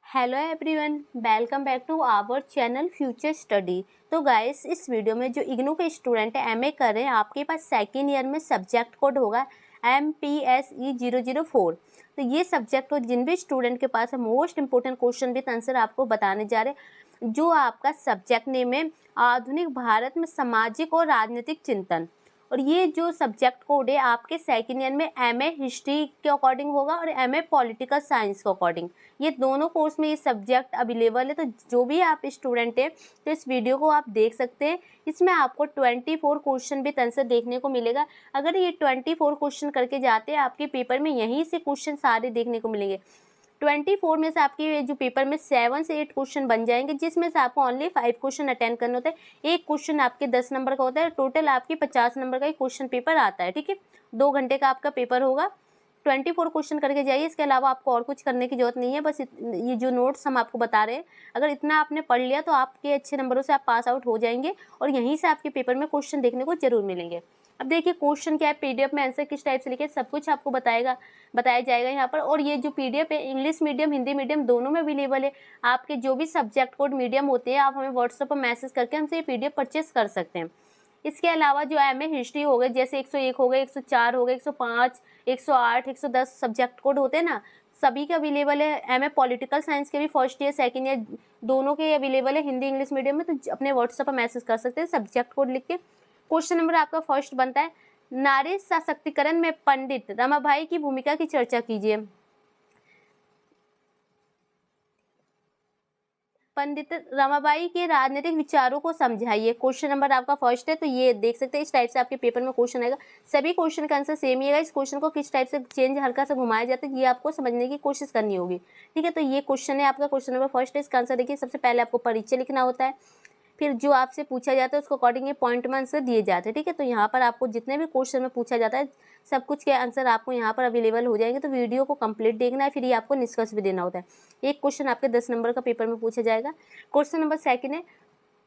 Hello everyone, welcome back to our channel future study. तो guys, इस video में जो इग्नू के स्टूडेंट है एमए कर रहे हैं, आपके पास सेकेंड ईयर में सब्जेक्ट कोड होगा MPSE004। तो ये सब्जेक्ट कोड जिन भी स्टूडेंट के पास है, most important question with answer आपको बताने जा रहे हैं। जो आपका सब्जेक्ट नेम है आधुनिक भारत में सामाजिक और राजनीतिक चिंतन, और ये जो सब्जेक्ट कोड है आपके सेकेंड ईयर में एमए हिस्ट्री के अकॉर्डिंग होगा और एमए पॉलिटिकल साइंस के अकॉर्डिंग। ये दोनों कोर्स में ये सब्जेक्ट अवेलेबल है। तो जो भी आप स्टूडेंट हैं तो इस वीडियो को आप देख सकते हैं। इसमें आपको 24 क्वेश्चन विद आंसर देखने को मिलेगा। अगर ये 24 क्वेश्चन करके जाते हैं आपके पेपर में, यहीं से क्वेश्चन सारे देखने को मिलेंगे। 24 में से आपके जो पेपर में 7 से 8 क्वेश्चन बन जाएंगे, जिसमें से आपको ओनली 5 क्वेश्चन अटेंड करने होते हैं। एक क्वेश्चन आपके 10 नंबर का होता है। टोटल आपके 50 नंबर का ही क्वेश्चन पेपर आता है। ठीक है, 2 घंटे का आपका पेपर होगा। 24 क्वेश्चन करके जाइए। इसके अलावा आपको और कुछ करने की जरूरत नहीं है। बस ये जो नोट्स हम आपको बता रहे हैं, अगर इतना आपने पढ़ लिया तो आपके अच्छे नंबरों से आप पास आउट हो जाएंगे और यहीं से आपके पेपर में क्वेश्चन देखने को जरूर मिलेंगे। अब देखिए क्वेश्चन क्या है, पीडीएफ में आंसर किस टाइप से लिखे, सब कुछ आपको बताया जाएगा यहाँ पर। और ये जो पीडीएफ है इंग्लिश मीडियम हिंदी मीडियम दोनों में अवेलेबल है। आपके जो भी सब्जेक्ट कोड मीडियम होते हैं, आप हमें व्हाट्सएप पर मैसेज करके हमसे ये पीडीएफ परचेस कर सकते हैं। इसके अलावा जो एमए हिस्ट्री हो गए, जैसे 101 हो गए, 104 हो गए, 105, 108, 110 सब्जेक्ट कोड होते हैं ना, सभी के अवेलेबल है। एमए पॉलिटिकल साइंस के भी फर्स्ट ईयर सेकंड ईयर दोनों के अवेलेबल है हिंदी इंग्लिश मीडियम में। तो अपने व्हाट्सएप पर मैसेज कर सकते हैं सब्जेक्ट कोड लिख के। क्वेश्चन नंबर आपका फर्स्ट बनता है, नारी सशक्तिकरण में पंडित रमाबाई की भूमिका की चर्चा कीजिए। पंडित रमाबाई के राजनीतिक विचारों को समझाइए। क्वेश्चन नंबर आपका फर्स्ट है। तो ये देख सकते हैं इस टाइप से आपके पेपर में क्वेश्चन आएगा। सभी क्वेश्चन का आंसर सेम ही है। इस क्वेश्चन को किस टाइप से चेंज हल्का सा घुमाया जाता है, ये आपको समझने की कोशिश करनी होगी। ठीक है, तो ये क्वेश्चन है आपका, क्वेश्चन नंबर फर्स्ट है। इसका आंसर देखिए, सबसे पहले आपको परिचय लिखना होता है, फिर जो आपसे पूछा जाता है उसको अकॉर्डिंग ये पॉइंट में आंसर दिए जाते हैं। ठीक है, तो यहाँ पर आपको जितने भी क्वेश्चन में पूछा जाता है सब कुछ के आंसर आपको यहाँ पर अवेलेबल हो जाएंगे। तो वीडियो को कंप्लीट देखना है, फिर ये आपको निष्कर्ष भी देना होता है। एक क्वेश्चन आपके 10 नंबर का पेपर में पूछा जाएगा। क्वेश्चन नंबर सेकंड है,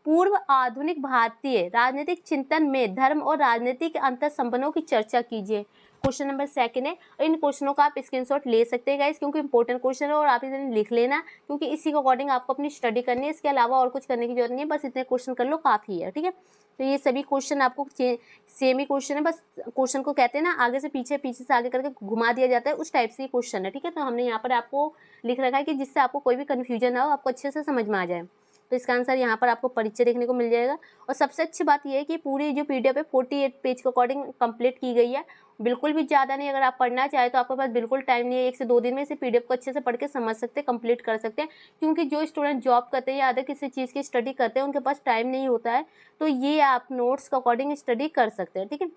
पूर्व आधुनिक भारतीय राजनीतिक चिंतन में धर्म और राजनीति के अंतर संबंधों की चर्चा कीजिए। क्वेश्चन नंबर सेकंड है। इन क्वेश्चनों का आप स्क्रीनशॉट ले सकते हैं गाइस, क्योंकि इंपॉर्टेंट क्वेश्चन है और आप इसे लिख लेना, क्योंकि इसी के अकॉर्डिंग आपको अपनी स्टडी करनी है। इसके अलावा और कुछ करने की जरूरत नहीं है, बस इतने क्वेश्चन कर लो काफ़ी है। ठीक है, तो ये सभी क्वेश्चन आपको सेम ही क्वेश्चन है, बस क्वेश्चन को कहते हैं ना आगे से पीछे पीछे से आगे करके घुमा दिया जाता है, उस टाइप से ये क्वेश्चन है। ठीक है, तो हमने यहाँ पर आपको लिख रखा है कि जिससे आपको कोई भी कन्फ्यूजन ना हो, आपको अच्छे से समझ में आ जाए। तो इसका आंसर यहाँ पर आपको परिचय देखने को मिल जाएगा। और सबसे अच्छी बात यह है कि पूरी जो पीडीएफ है 48 पेज के अकॉर्डिंग कंप्लीट की गई है, बिल्कुल भी ज़्यादा नहीं। अगर आप पढ़ना चाहें तो आपके पास बिल्कुल टाइम नहीं है, 1 से 2 दिन में इसे पीडीएफ को अच्छे से पढ़ के समझ सकते हैं, कंप्लीट कर सकते हैं। क्योंकि जो स्टूडेंट जॉब करते हैं या अदर किसी चीज़ की स्टडी करते हैं उनके पास टाइम नहीं होता है, तो ये आप नोट्स के अकॉर्डिंग स्टडी कर सकते हैं। ठीक है,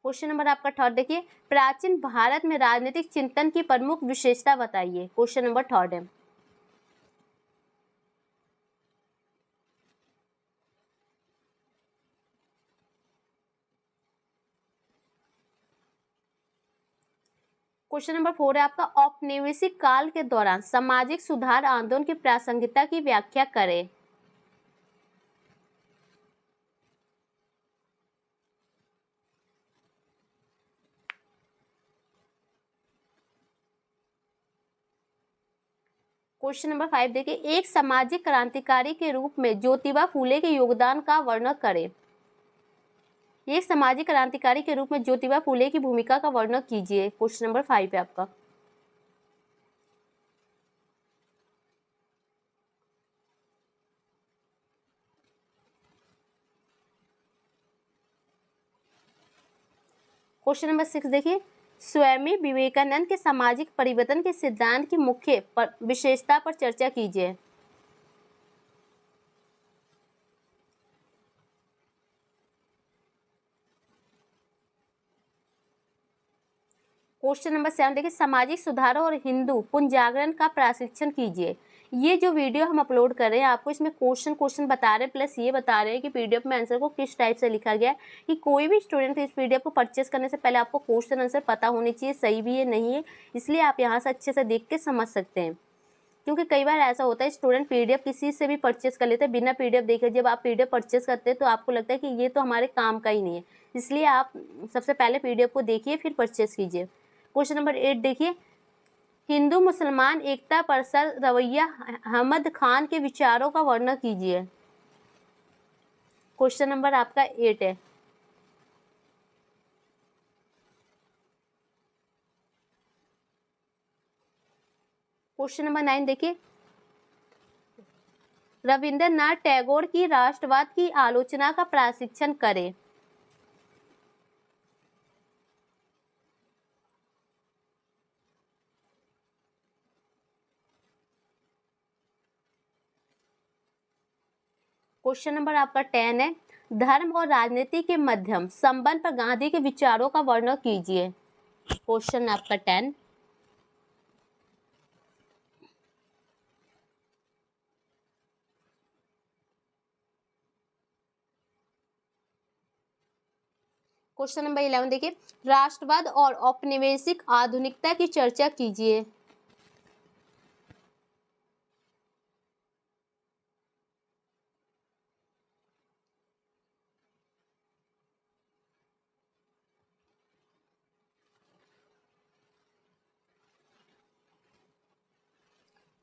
क्वेश्चन नंबर आपका थर्ड देखिए, प्राचीन भारत में राजनीतिक चिंतन की प्रमुख विशेषता बताइए। क्वेश्चन नंबर थर्ड है। क्वेश्चन नंबर 4 है आपका, औपनिवेशिक काल के दौरान सामाजिक सुधार आंदोलन की प्रासंगिकता की व्याख्या करें। क्वेश्चन नंबर 5 देखिए, एक सामाजिक क्रांतिकारी के रूप में ज्योतिबा फूले के योगदान का वर्णन करें। एक सामाजिक क्रांतिकारी के रूप में ज्योतिबा फूले की भूमिका का वर्णन कीजिए। क्वेश्चन नंबर 5 है आपका। क्वेश्चन नंबर 6 देखिए, स्वामी विवेकानंद के सामाजिक परिवर्तन के सिद्धांत की मुख्य विशेषता पर चर्चा कीजिए। क्वेश्चन नंबर 7 देखिए, सामाजिक सुधारों और हिंदू पुनर्जागरण का प्रशिक्षण कीजिए। ये जो वीडियो हम अपलोड कर रहे हैं आपको इसमें क्वेश्चन बता रहे हैं, प्लस ये बता रहे हैं कि पीडीएफ में आंसर को किस टाइप से लिखा गया है, कि कोई भी स्टूडेंट इस पीडीएफ को परचेस करने से पहले आपको क्वेश्चन आंसर पता होनी चाहिए, सही भी है नहीं है, इसलिए आप यहाँ से अच्छे से देख के समझ सकते हैं। क्योंकि कई बार ऐसा होता है स्टूडेंट पीडीएफ किसी से भी परचेस कर लेते हैं बिना पीडीएफ देखे। जब आप पीडीएफ परचेस करते हैं तो आपको लगता है कि ये तो हमारे काम का ही नहीं है, इसलिए आप सबसे पहले पीडीएफ को देखिए फिर परचेस कीजिए। क्वेश्चन नंबर 8 देखिए, हिंदू मुसलमान एकता पर सर रवैया अहमद खान के विचारों का वर्णन कीजिए। क्वेश्चन नंबर आपका 8 है। क्वेश्चन नंबर 9 देखिए, रविंद्रनाथ टैगोर की राष्ट्रवाद की आलोचना का प्रशिक्षण करें। क्वेश्चन नंबर आपका 10 है, धर्म और राजनीति के मध्यम संबंध पर गांधी के विचारों का वर्णन कीजिए। क्वेश्चन आपका 10। क्वेश्चन नंबर 11 देखिए, राष्ट्रवाद और औपनिवेशिक आधुनिकता की चर्चा कीजिए।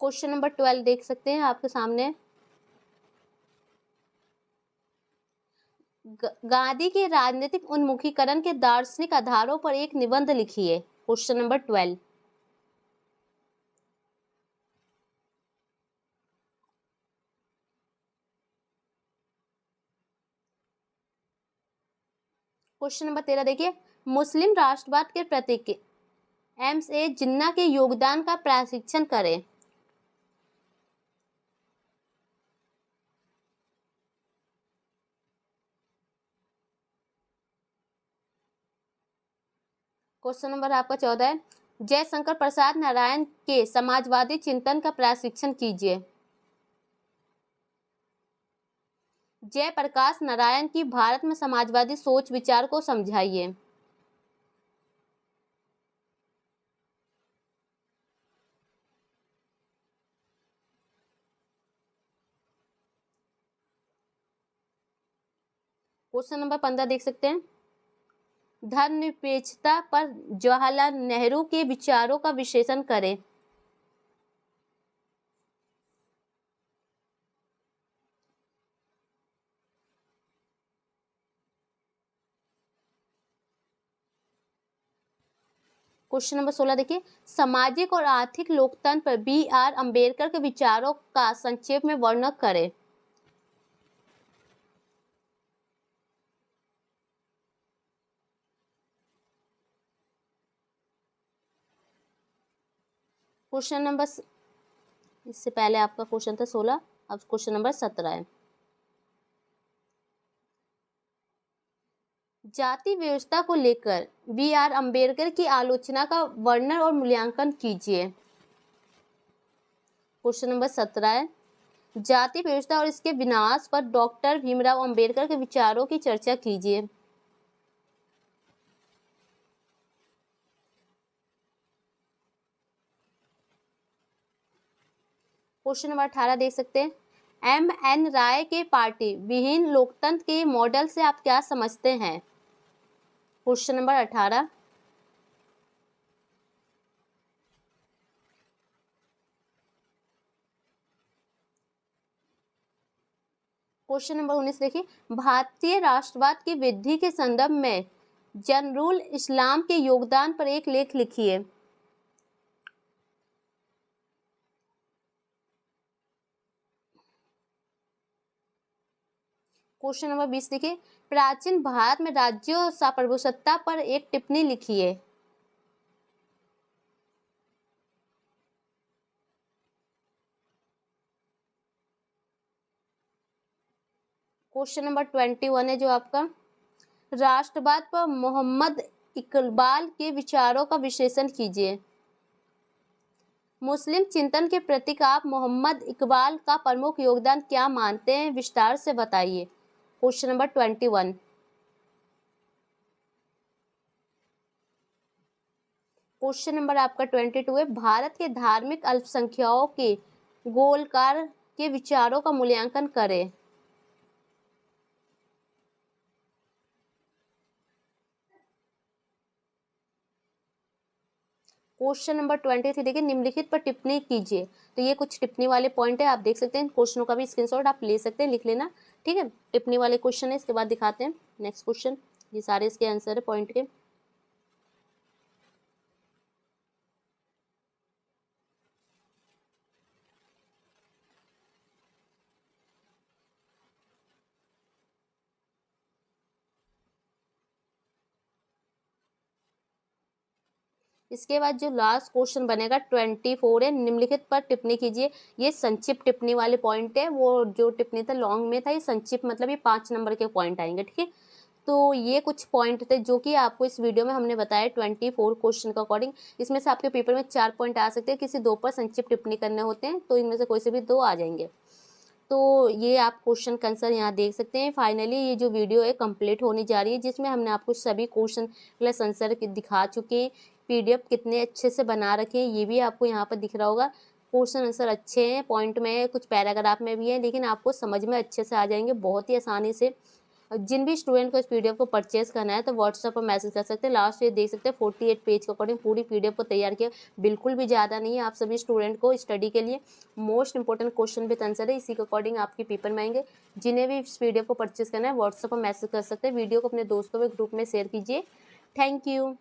क्वेश्चन नंबर 12 देख सकते हैं आपके सामने, गांधी के राजनीतिक उन्मुखीकरण के दार्शनिक आधारों पर एक निबंध लिखिए। Question number 12। क्वेश्चन नंबर 13 देखिए, मुस्लिम राष्ट्रवाद के प्रतीक एम.ए. जिन्ना के योगदान का प्रशिक्षण करें। क्वेश्चन नंबर आपका 14 है, जयशंकर प्रसाद नारायण के समाजवादी चिंतन का प्रशिक्षण कीजिए। जयप्रकाश नारायण की भारत में समाजवादी सोच विचार को समझाइए। क्वेश्चन नंबर 15 देख सकते हैं, धर्मनिरपेक्षता पर जवाहरलाल नेहरू के विचारों का विश्लेषण करें। क्वेश्चन नंबर 16 देखिए, सामाजिक और आर्थिक लोकतंत्र पर बी.आर. अम्बेडकर के विचारों का संक्षेप में वर्णन करें। क्वेश्चन नंबर इससे पहले आपका क्वेश्चन था 16, अब क्वेश्चन नंबर 17 है, जाति व्यवस्था को लेकर बी.आर. अम्बेडकर की आलोचना का वर्णन और मूल्यांकन कीजिए। क्वेश्चन नंबर 17 है, जाति व्यवस्था और इसके विनाश पर डॉक्टर भीमराव अंबेडकर के विचारों की चर्चा कीजिए। क्वेश्चन नंबर 18 देख सकते हैं, एम.एन. राय के पार्टी विहीन लोकतंत्र के मॉडल से आप क्या समझते हैं। Question number 18। क्वेश्चन नंबर 19 देखिए, भारतीय राष्ट्रवाद की वृद्धि के संदर्भ में जनरुल इस्लाम के योगदान पर एक लेख लिखिए। क्वेश्चन नंबर 20 देखिए, प्राचीन भारत में राज्यों सार्वभौमसत्ता पर एक टिप्पणी लिखिए। क्वेश्चन नंबर 21 है जो आपका, राष्ट्रवाद पर मोहम्मद इकबाल के विचारों का विश्लेषण कीजिए। मुस्लिम चिंतन के प्रतीक आप मोहम्मद इकबाल का प्रमुख योगदान क्या मानते हैं, विस्तार से बताइए। Question number 21। क्वेश्चन नंबर आपका 22 है, भारत के धार्मिक अल्पसंख्यकों के गोलकार के विचारों का मूल्यांकन करें। क्वेश्चन नंबर 23 देखिए, निम्नलिखित पर टिप्पणी कीजिए। तो ये कुछ टिप्पणी वाले पॉइंट है, आप देख सकते हैं। क्वेश्चनों का भी स्क्रीनशॉट आप ले सकते हैं, लिख लेना, ठीक है। टिप्पणी वाले क्वेश्चन है, इसके बाद दिखाते हैं नेक्स्ट क्वेश्चन। ये सारे इसके आंसर है पॉइंट के। इसके बाद जो लास्ट क्वेश्चन बनेगा 24 है, निम्नलिखित पर टिप्पणी कीजिए। ये संक्षिप्त टिप्पणी वाले पॉइंट है, वो जो टिप्पणी था लॉन्ग में था, ये संक्षिप्त मतलब ये 5 नंबर के पॉइंट आएंगे, ठीक है। तो ये कुछ पॉइंट थे जो कि आपको इस वीडियो में हमने बताया 24 क्वेश्चन के अकॉर्डिंग। इसमें से आपके पेपर में 4 पॉइंट आ सकते हैं, किसी 2 पर संक्षिप्त टिप्पणी करने होते हैं, तो इनमें से कोई से भी 2 आ जाएंगे। तो ये आप क्वेश्चन का आंसर यहाँ देख सकते हैं। फाइनली ये जो वीडियो है कंप्लीट होने जा रही है, जिसमें हमने आपको सभी क्वेश्चन प्लस आंसर दिखा चुके हैं। पीडीएफ कितने अच्छे से बना रखे हैं ये भी आपको यहाँ पर दिख रहा होगा। क्वेश्चन आंसर अच्छे हैं, पॉइंट में कुछ पैराग्राफ में भी है, लेकिन आपको समझ में अच्छे से आ जाएंगे बहुत ही आसानी से। जिन भी स्टूडेंट को इस पीडीएफ को परचेज करना है तो व्हाट्सएप पर मैसेज कर सकते हैं। लास्ट ये देख सकते हैं 48 पेज के अकॉर्डिंग पूरी पीडीएफ को तैयार किया, बिल्कुल भी ज़्यादा नहीं है। आप सभी स्टूडेंट को स्टडी के लिए most important question with answer है, इसी के अकॉर्डिंग आपके पेपर में आएंगे। जिन्हें भी इस पीडीएफ को परचेज करना है व्हाट्सएप पर मैसेज कर सकते हैं। वीडियो को अपने दोस्तों में ग्रुप में शेयर कीजिए। Thank you.